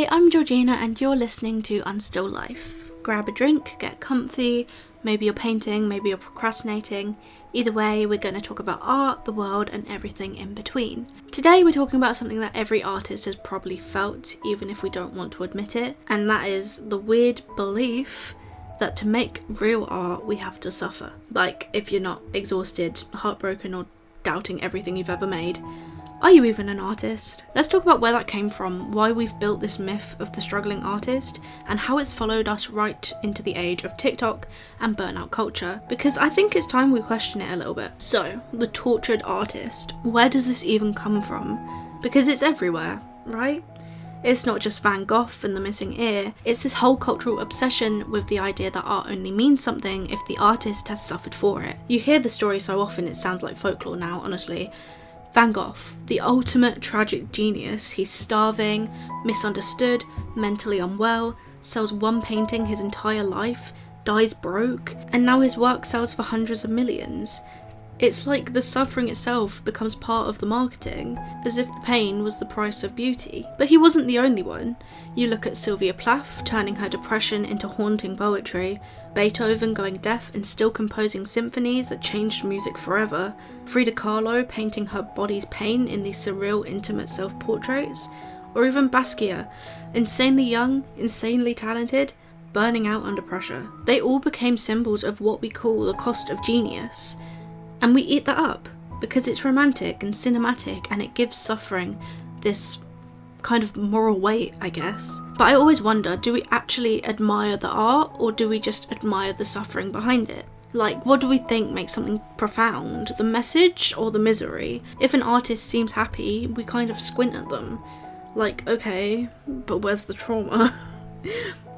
Hi, I'm Georgina and you're listening to Unstill Life. Grab a drink, get comfy, maybe you're painting, maybe you're procrastinating. Either way, we're going to talk about art, the world, and everything in between. Today we're talking about something that every artist has probably felt, even if we don't want to admit it, and that is the weird belief that to make real art we have to suffer. Like, if you're not exhausted, heartbroken, or doubting everything you've ever made, are you even an artist? Let's talk about where that came from, why we've built this myth of the struggling artist, and how it's followed us right into the age of TikTok and burnout culture, because I think it's time we question it a little bit. So, the tortured artist, where does this even come from? Because it's everywhere, right? It's not just Van Gogh and the missing ear, it's this whole cultural obsession with the idea that art only means something if the artist has suffered for it. You hear the story so often it sounds like folklore now, honestly. Van Gogh, the ultimate tragic genius, he's starving, misunderstood, mentally unwell, sells one painting his entire life, dies broke, and now his work sells for hundreds of millions. It's like the suffering itself becomes part of the marketing, as if the pain was the price of beauty. But he wasn't the only one. You look at Sylvia Plath turning her depression into haunting poetry, Beethoven going deaf and still composing symphonies that changed music forever, Frida Kahlo painting her body's pain in these surreal, intimate self-portraits, or even Basquiat, insanely young, insanely talented, burning out under pressure. They all became symbols of what we call the cost of genius. And we eat that up because it's romantic and cinematic and it gives suffering this kind of moral weight, I guess. But I always wonder, do we actually admire the art or do we just admire the suffering behind it? Like, what do we think makes something profound? The message or the misery? If an artist seems happy, we kind of squint at them. Like, okay, but where's the trauma?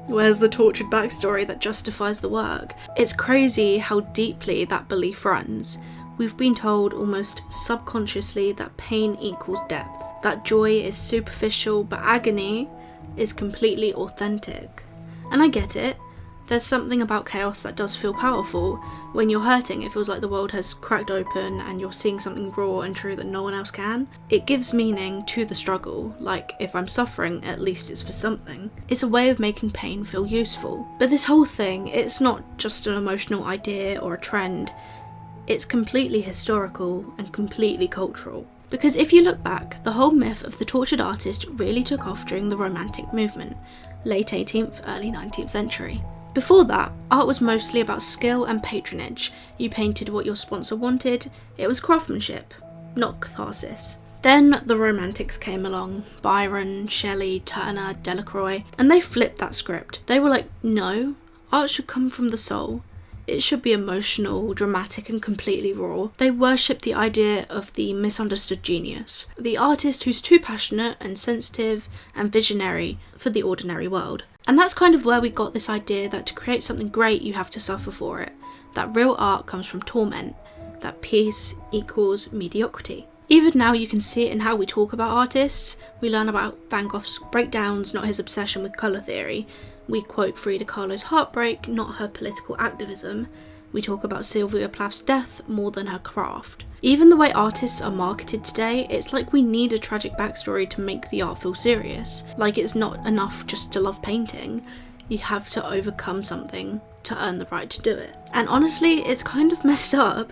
Where's the tortured backstory that justifies the work? It's crazy how deeply that belief runs. We've been told almost subconsciously that pain equals depth, that joy is superficial, but agony is completely authentic. And I get it. There's something about chaos that does feel powerful. When you're hurting, it feels like the world has cracked open and you're seeing something raw and true that no one else can. It gives meaning to the struggle, like if I'm suffering, at least it's for something. It's a way of making pain feel useful. But this whole thing, it's not just an emotional idea or a trend. It's completely historical and completely cultural. Because if you look back, the whole myth of the tortured artist really took off during the Romantic movement, late 18th, early 19th century. Before that, art was mostly about skill and patronage. You painted what your sponsor wanted. It was craftsmanship, not catharsis. Then the Romantics came along, Byron, Shelley, Turner, Delacroix, and they flipped that script. They were like, no, art should come from the soul. It should be emotional, dramatic, and completely raw. They worshipped the idea of the misunderstood genius, the artist who's too passionate and sensitive and visionary for the ordinary world. And that's kind of where we got this idea that to create something great you have to suffer for it, that real art comes from torment, that peace equals mediocrity. Even now you can see it in how we talk about artists. We learn about Van Gogh's breakdowns, not his obsession with colour theory. We quote Frida Kahlo's heartbreak, not her political activism. We talk about Sylvia Plath's death more than her craft. Even the way artists are marketed today, it's like we need a tragic backstory to make the art feel serious. Like it's not enough just to love painting. You have to overcome something to earn the right to do it. And honestly, it's kind of messed up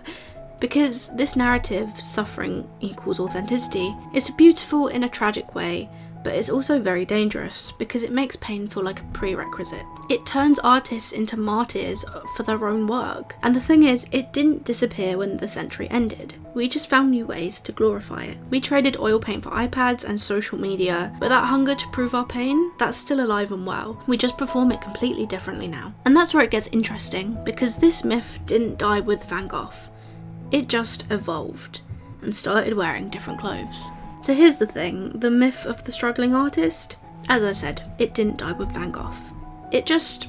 because this narrative, suffering equals authenticity, is beautiful in a tragic way, but it's also very dangerous because it makes pain feel like a prerequisite. It turns artists into martyrs for their own work. And the thing is, it didn't disappear when the century ended. We just found new ways to glorify it. We traded oil paint for iPads and social media, but that hunger to prove our pain, that's still alive and well. We just perform it completely differently now. And that's where it gets interesting, because this myth didn't die with Van Gogh. It just evolved and started wearing different clothes. So here's the thing, the myth of the struggling artist, as I said, it didn't die with Van Gogh. It just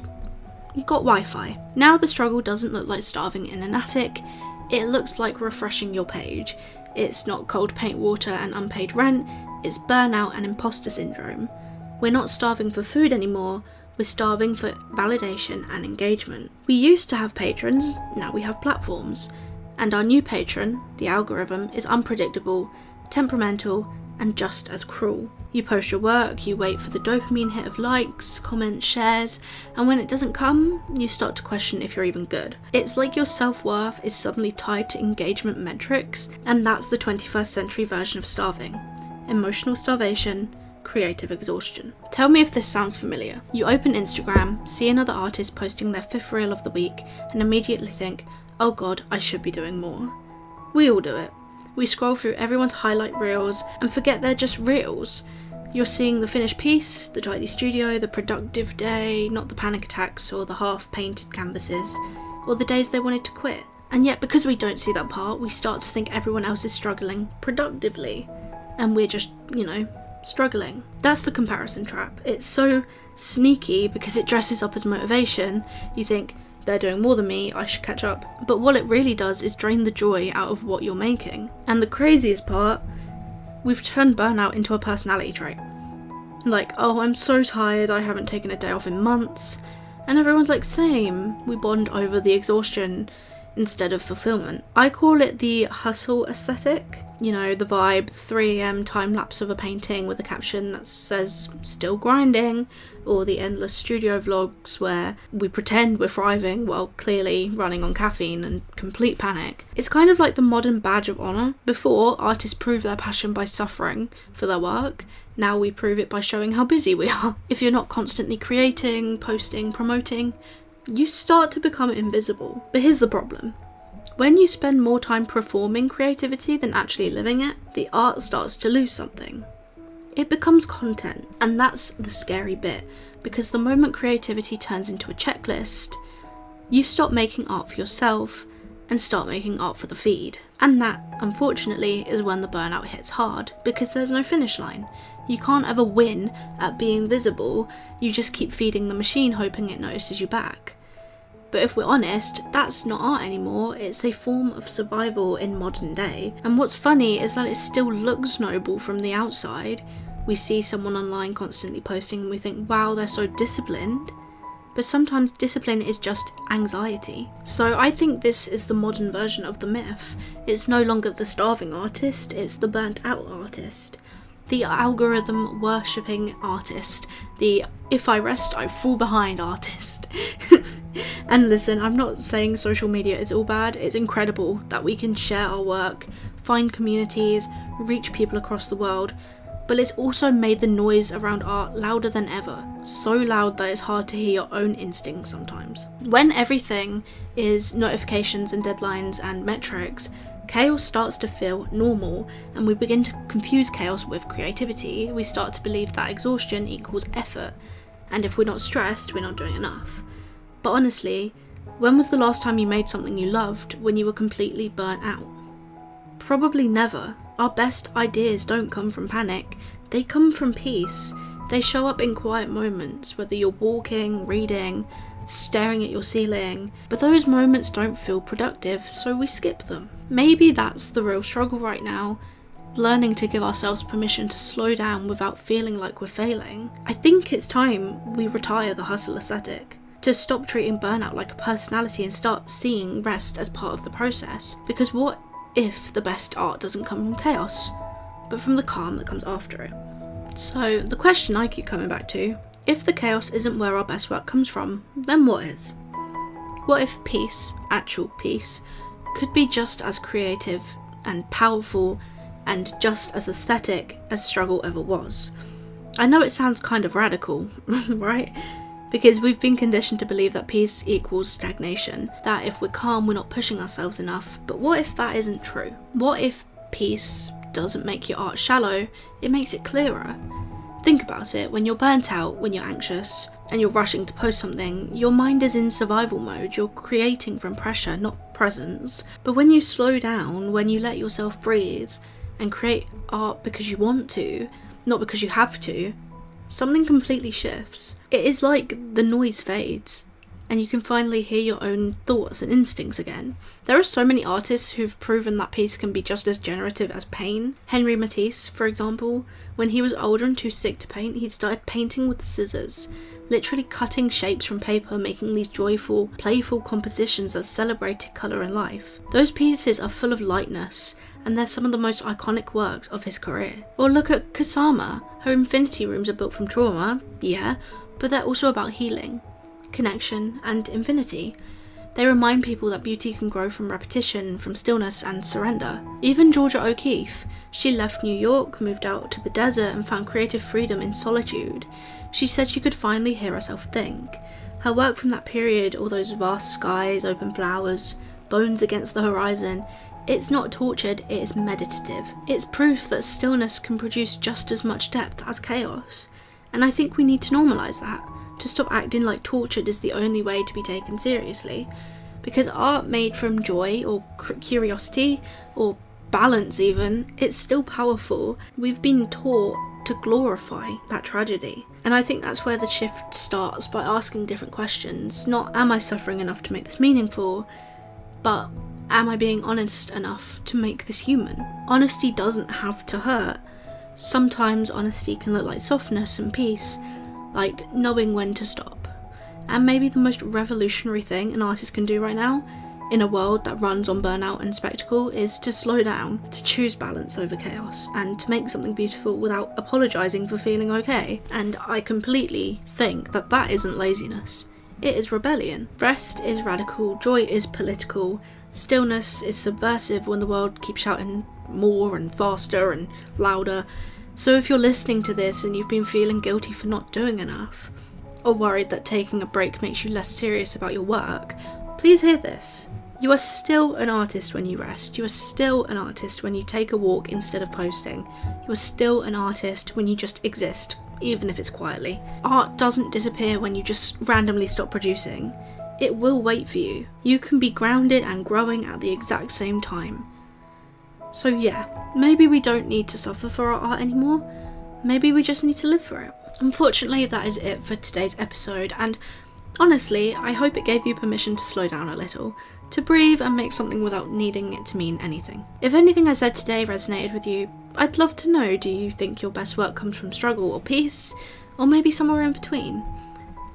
got Wi-Fi. Now the struggle doesn't look like starving in an attic, it looks like refreshing your page. It's not cold paint water and unpaid rent, it's burnout and imposter syndrome. We're not starving for food anymore, we're starving for validation and engagement. We used to have patrons, now we have platforms. And our new patron, the algorithm, is unpredictable, temperamental, and just as cruel. You post your work, you wait for the dopamine hit of likes, comments, shares, and when it doesn't come, you start to question if you're even good. It's like your self-worth is suddenly tied to engagement metrics, and that's the 21st century version of starving. Emotional starvation, creative exhaustion. Tell me if this sounds familiar. You open Instagram, see another artist posting their 5th reel of the week, and immediately think, oh god, I should be doing more. We all do it. We scroll through everyone's highlight reels and forget they're just reels. You're seeing the finished piece, the tidy studio, the productive day, not the panic attacks or the half-painted canvases, or the days they wanted to quit. And yet, because we don't see that part, we start to think everyone else is struggling productively, and we're just, struggling. That's the comparison trap. It's so sneaky because it dresses up as motivation. You think, they're doing more than me, I should catch up. But what it really does is drain the joy out of what you're making. And the craziest part, we've turned burnout into a personality trait. Like, oh, I'm so tired, I haven't taken a day off in months. And everyone's like, same. We bond over the exhaustion instead of fulfillment. I call it the hustle aesthetic. The vibe, 3 AM time lapse of a painting with a caption that says, still grinding, or the endless studio vlogs where we pretend we're thriving while clearly running on caffeine and complete panic. It's kind of like the modern badge of honour. Before, artists proved their passion by suffering for their work. Now we prove it by showing how busy we are. If you're not constantly creating, posting, promoting, you start to become invisible. But here's the problem. When you spend more time performing creativity than actually living it, the art starts to lose something. It becomes content, and that's the scary bit, because the moment creativity turns into a checklist, you stop making art for yourself and start making art for the feed. And that, unfortunately, is when the burnout hits hard, because there's no finish line. You can't ever win at being visible, you just keep feeding the machine hoping it notices you back. But if we're honest, that's not art anymore, it's a form of survival in modern day. And what's funny is that it still looks noble from the outside. We see someone online constantly posting and we think, wow, they're so disciplined. But sometimes discipline is just anxiety. So I think this is the modern version of the myth. It's no longer the starving artist, it's the burnt out artist. The algorithm worshipping artist. The if I rest I fall behind artist. And listen, I'm not saying social media is all bad. It's incredible that we can share our work, find communities, reach people across the world. But it's also made the noise around art louder than ever. So loud that it's hard to hear your own instincts sometimes. When everything is notifications and deadlines and metrics, chaos starts to feel normal, and we begin to confuse chaos with creativity. We start to believe that exhaustion equals effort, and if we're not stressed, we're not doing enough. But honestly, when was the last time you made something you loved when you were completely burnt out? Probably never. Our best ideas don't come from panic, they come from peace. They show up in quiet moments, whether you're walking, reading, staring at your ceiling, but those moments don't feel productive, so we skip them. Maybe that's the real struggle right now, learning to give ourselves permission to slow down without feeling like we're failing. I think it's time we retire the hustle aesthetic, to stop treating burnout like a personality and start seeing rest as part of the process. Because what if the best art doesn't come from chaos, but from the calm that comes after it? So the question I keep coming back to, if the chaos isn't where our best work comes from, then what is? What if peace, actual peace, could be just as creative and powerful and just as aesthetic as struggle ever was? I know it sounds kind of radical, right? Because we've been conditioned to believe that peace equals stagnation, that if we're calm, we're not pushing ourselves enough. But what if that isn't true? What if peace doesn't make your art shallow, it makes it clearer? Think about it, when you're burnt out, when you're anxious, and you're rushing to post something, your mind is in survival mode, you're creating from pressure, not presence. But when you slow down, when you let yourself breathe, and create art because you want to, not because you have to, something completely shifts. It is like the noise fades, and you can finally hear your own thoughts and instincts again. There are so many artists who've proven that peace can be just as generative as pain. Henri Matisse, for example, when he was older and too sick to paint, he started painting with scissors, literally cutting shapes from paper, making these joyful, playful compositions that celebrated colour and life. Those pieces are full of lightness and they're some of the most iconic works of his career. Or look at Kusama. Her infinity rooms are built from trauma, yeah, but they're also about healing, connection, and infinity. They remind people that beauty can grow from repetition, from stillness and surrender. Even Georgia O'Keeffe, she left New York, moved out to the desert and found creative freedom in solitude. She said she could finally hear herself think. Her work from that period, all those vast skies, open flowers, bones against the horizon, it's not tortured, it is meditative. It's proof that stillness can produce just as much depth as chaos. And I think we need to normalise that, to stop acting like tortured is the only way to be taken seriously. Because art made from joy or curiosity or balance even, it's still powerful. We've been taught to glorify that tragedy. And I think that's where the shift starts, by asking different questions. Not, am I suffering enough to make this meaningful? But, am I being honest enough to make this human? Honesty doesn't have to hurt. Sometimes honesty can look like softness and peace, like knowing when to stop. And maybe the most revolutionary thing an artist can do right now, in a world that runs on burnout and spectacle, is to slow down, to choose balance over chaos, and to make something beautiful without apologising for feeling okay. And I completely think that that isn't laziness. It is rebellion. Rest is radical, joy is political, stillness is subversive when the world keeps shouting more and faster and louder. So if you're listening to this and you've been feeling guilty for not doing enough, or worried that taking a break makes you less serious about your work, please hear this. You are still an artist when you rest. You are still an artist when you take a walk instead of posting. You are still an artist when you just exist, even if it's quietly. Art doesn't disappear when you just randomly stop producing. It will wait for you. You can be grounded and growing at the exact same time. So yeah, maybe we don't need to suffer for our art anymore. Maybe we just need to live for it. Unfortunately, that is it for today's episode, and honestly, I hope it gave you permission to slow down a little, to breathe and make something without needing it to mean anything. If anything I said today resonated with you, I'd love to know, do you think your best work comes from struggle or peace, or maybe somewhere in between?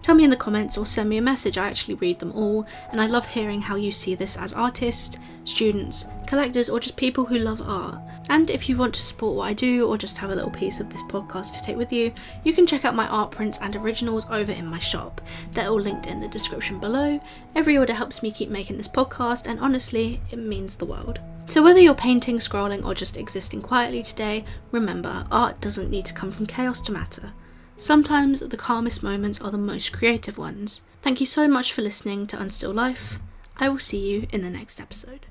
Tell me in the comments or send me a message. I actually read them all, and I love hearing how you see this as artists, students, collectors, or just people who love art. And if you want to support what I do, or just have a little piece of this podcast to take with you, you can check out my art prints and originals over in my shop. They're all linked in the description below. Every order helps me keep making this podcast, and honestly, it means the world. So whether you're painting, scrolling, or just existing quietly today, remember, art doesn't need to come from chaos to matter. Sometimes the calmest moments are the most creative ones. Thank you so much for listening to Unstill Life. I will see you in the next episode.